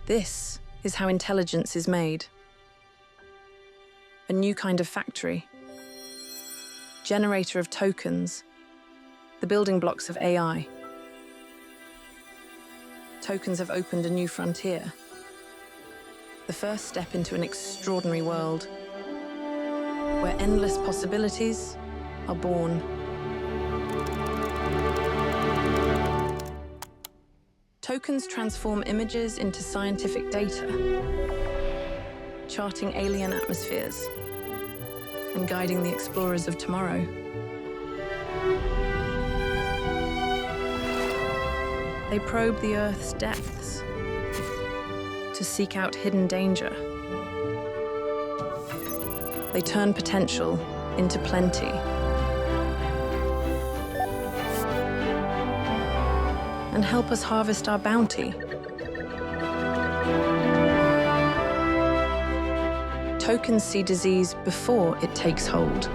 This is how intelligence is made. A new kind of factory. Generator of tokens. The building blocks of AI. Tokens have opened a new frontier. The first step into an extraordinary world where endless possibilities are born. Tokens transform images into scientific data, charting alien atmospheres and guiding the explorers of tomorrow. They probe the Earth's depths to seek out hidden danger. They turn potential into plenty. And help us harvest our bounty. Tokens see disease before it takes hold.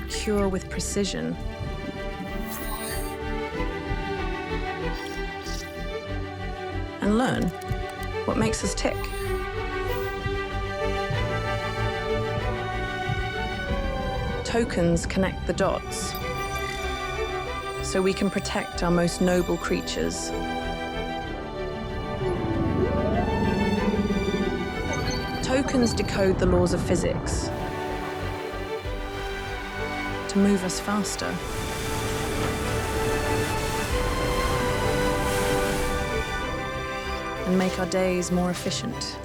Cure with precision. And learn what makes us tick. Tokens connect the dots so we can protect our most noble creatures. Tokens decode the laws of physics to move us faster. And make our days more efficient.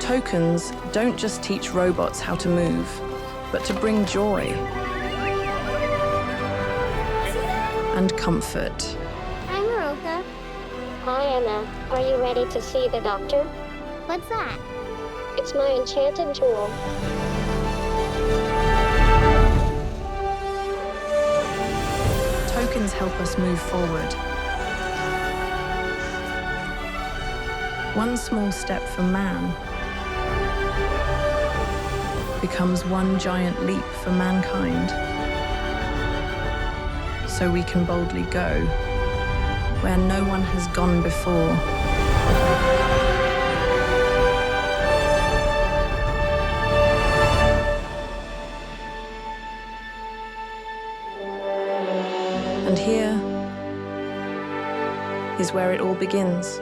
Tokens don't just teach robots how to move, but to bring joy and comfort. Hi, Maroka. Hi, Anna. Are you ready to see the doctor? What's that? It's my enchanted tool. Tokens help us move forward. One small step for man becomes one giant leap for mankind. So we can boldly go where no one has gone before. And here is where it all begins.